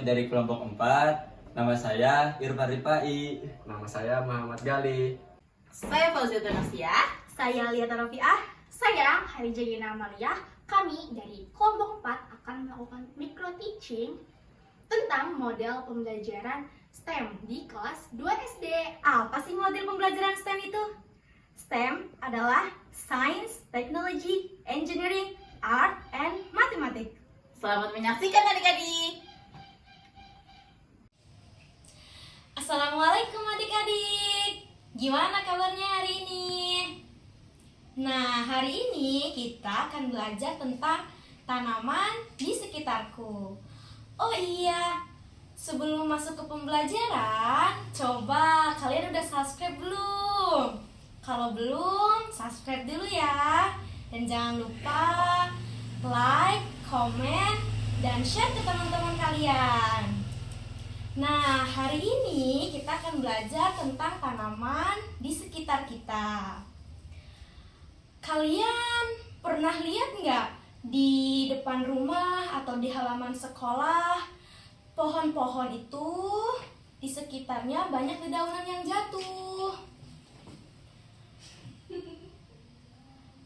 dari kelompok 4. Nama saya Irfan Rifai. Nama saya Muhammad Gali. Saya Fauziatul Nafsiyah. Saya Liata Rafiah. Saya Harijayana Amalia. Kami dari kelompok 4 akan melakukan micro teaching tentang model pembelajaran STEM di kelas 2 SD. Apa sih model pembelajaran STEM itu? STEM adalah Science, Technology, Engineering, Art, and Mathematics. Selamat menyaksikan adik-adik. Assalamualaikum adik-adik. Gimana kabarnya hari ini? Nah, hari ini kita akan belajar tentang tanaman di sekitarku. Oh iya, sebelum masuk ke pembelajaran, coba kalian udah subscribe belum? Kalau belum, subscribe dulu ya. Dan jangan lupa like, komen, dan share ke teman-teman kalian. Nah, hari ini kita akan belajar tentang tanaman di sekitar kita. Kalian pernah lihat nggak di depan rumah atau di halaman sekolah, pohon-pohon itu di sekitarnya banyak dedaunan yang jatuh?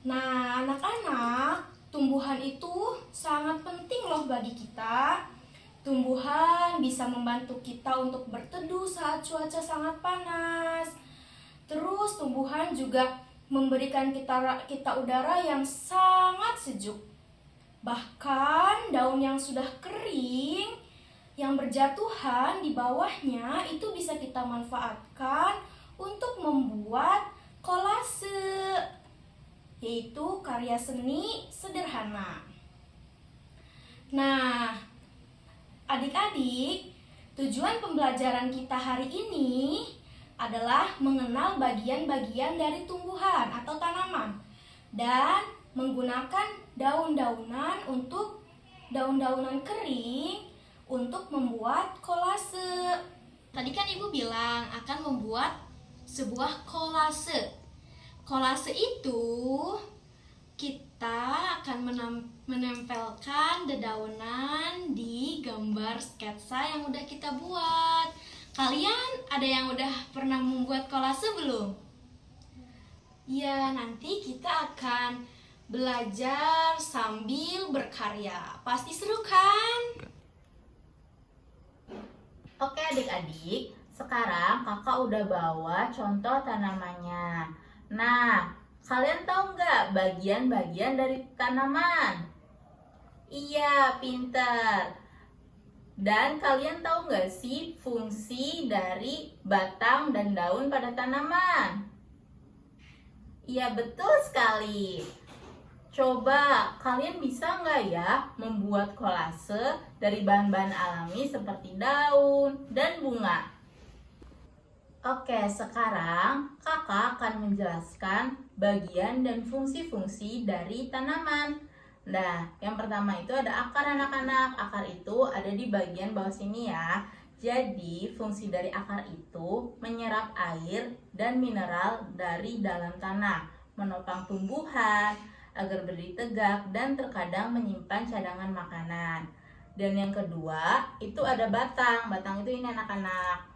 Nah, anak-anak, tumbuhan itu sangat penting loh bagi kita. Tumbuhan bisa membantu kita untuk berteduh saat cuaca sangat panas. Terus tumbuhan juga memberikan kita udara yang sangat sejuk. Bahkan daun yang sudah kering, yang berjatuhan di bawahnya itu bisa kita manfaatkan untuk membuat kolase, yaitu karya seni sederhana. Nah, adik-adik, tujuan pembelajaran kita hari ini adalah mengenal bagian-bagian dari tumbuhan atau tanaman dan menggunakan daun-daunan kering untuk membuat kolase. Tadi kan Ibu bilang akan membuat sebuah kolase. Kolase itu kita akan menempelkan dedaunan di gambar sketsa yang udah kita buat. Kalian ada yang udah pernah membuat kolase belum? Ya, nanti kita akan belajar sambil berkarya. Pasti seru kan? Oke adik-adik, sekarang kakak udah bawa contoh tanamannya. Nah, kalian tahu nggak bagian-bagian dari tanaman? Iya, pinter. Dan kalian tahu nggak sih fungsi dari batang dan daun pada tanaman? Iya, betul sekali. Coba kalian bisa nggak ya membuat kolase dari bahan-bahan alami seperti daun dan bunga? Oke, sekarang kakak akan menjelaskan bagian dan fungsi-fungsi dari tanaman. Nah, yang pertama itu ada akar anak-anak. Akar itu ada di bagian bawah sini ya. Jadi, fungsi dari akar itu menyerap air dan mineral dari dalam tanah, menopang tumbuhan agar berdiri tegak dan terkadang menyimpan cadangan makanan. Dan yang kedua, itu ada batang. Batang itu ini anak-anak.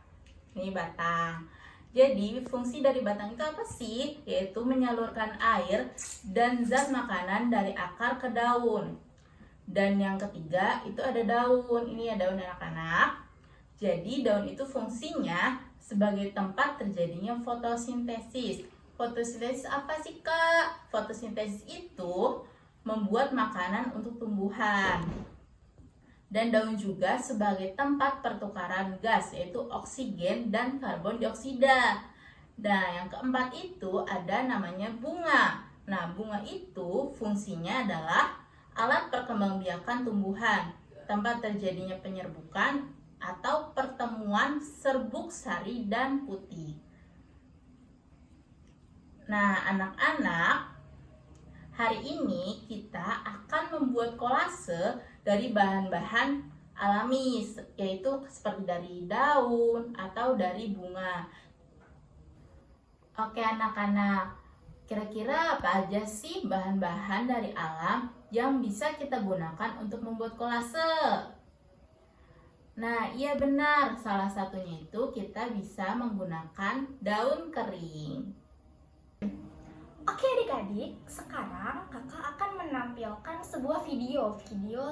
Ini batang. Jadi fungsi dari batang itu apa sih? Yaitu menyalurkan air dan zat makanan dari akar ke daun. Dan yang ketiga itu ada daun. Ini ada daun anak-anak. Jadi daun itu fungsinya sebagai tempat terjadinya fotosintesis. Fotosintesis apa sih Kak? Fotosintesis itu membuat makanan untuk tumbuhan. Dan daun juga sebagai tempat pertukaran gas, yaitu oksigen dan karbon dioksida. Nah, yang keempat itu ada namanya bunga. Nah, bunga itu fungsinya adalah alat perkembangbiakan tumbuhan, tempat terjadinya penyerbukan atau pertemuan serbuk sari dan putih. Nah, anak-anak, hari ini kita akan membuat kolase dari bahan-bahan alami, yaitu seperti dari daun atau dari bunga. Oke anak-anak, kira-kira apa aja sih bahan-bahan dari alam yang bisa kita gunakan untuk membuat kolase? Nah, iya benar. Salah satunya itu kita bisa menggunakan daun kering. Oke adik-adik, sekarang kakak akan menampilkan sebuah video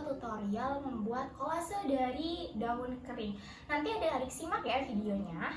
tutorial membuat kolase dari daun kering. Nanti adik-adik simak ya videonya.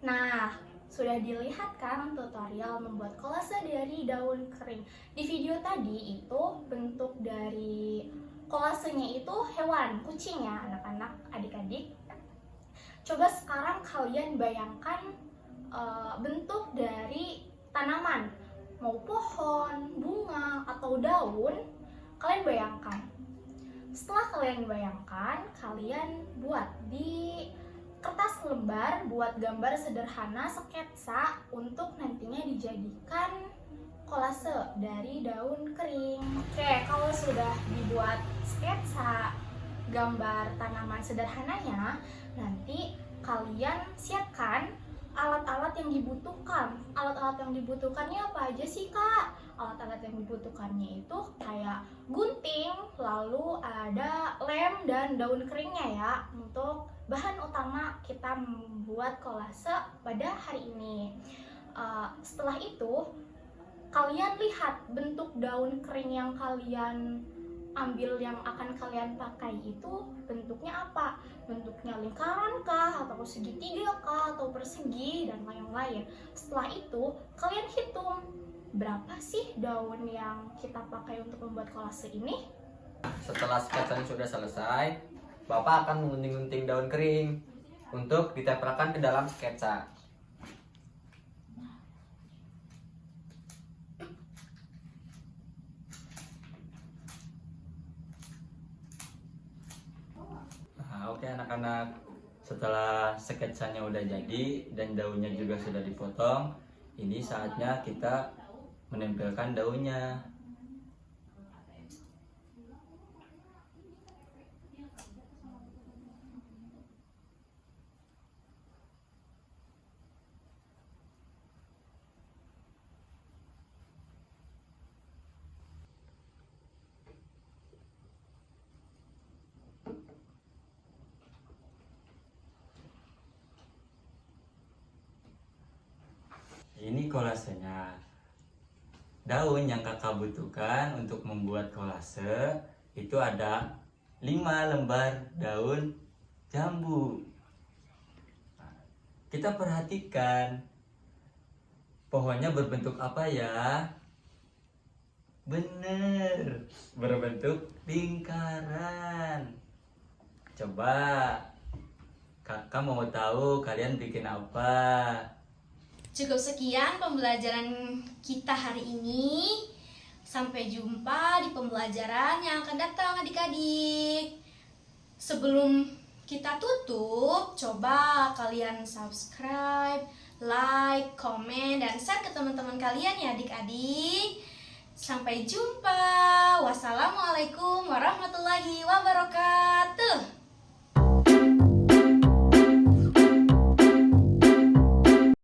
Nah, sudah dilihat kan tutorial membuat kolase dari daun kering. Di video tadi itu bentuk dari kolasenya itu hewan, kucing ya anak-anak, adik-adik. Coba sekarang kalian bayangkan bentuk dari tanaman, mau pohon, bunga, atau daun, kalian bayangkan. Setelah kalian bayangkan, kalian buat di kertas lembar, buat gambar sederhana sketsa untuk nantinya dijadikan kolase dari daun kering. Oke, kalau sudah dibuat sketsa gambar tanaman sederhananya, nanti kalian siapkan alat-alat yang dibutuhkan. Alat-alat yang dibutuhkannya apa aja sih, Kak? Alat-alat yang dibutuhkannya itu kayak gunting, lalu ada lem dan daun keringnya ya, untuk bahan utama kita membuat kolase pada hari ini. Setelah itu, kalian lihat bentuk daun kering yang kalian ambil, yang akan kalian pakai itu bentuknya apa? Bentuknya lingkaran kah, atau segitiga kah, atau persegi, dan lain-lain. Setelah itu, kalian hitung berapa sih daun yang kita pakai untuk membuat kolase ini. Setelah sketsanya sudah selesai, Bapak akan mengunting-unting daun kering untuk ditempelkan ke dalam sketsa. Nah, oke anak-anak, setelah sketsanya udah jadi dan daunnya juga sudah dipotong, ini saatnya kita menempelkan daunnya. Ini kolasenya. Daun yang kakak butuhkan untuk membuat kolase itu ada 5 lembar daun jambu. Nah, kita perhatikan pohonnya berbentuk apa ya? Bener, berbentuk lingkaran. Coba kakak mau tahu kalian bikin apa? Cukup sekian pembelajaran kita hari ini. Sampai jumpa di pembelajaran yang akan datang adik-adik. Sebelum kita tutup, coba kalian subscribe, like, komen, dan share ke teman-teman kalian ya adik-adik. Sampai jumpa. Wassalamualaikum warahmatullahi wabarakatuh.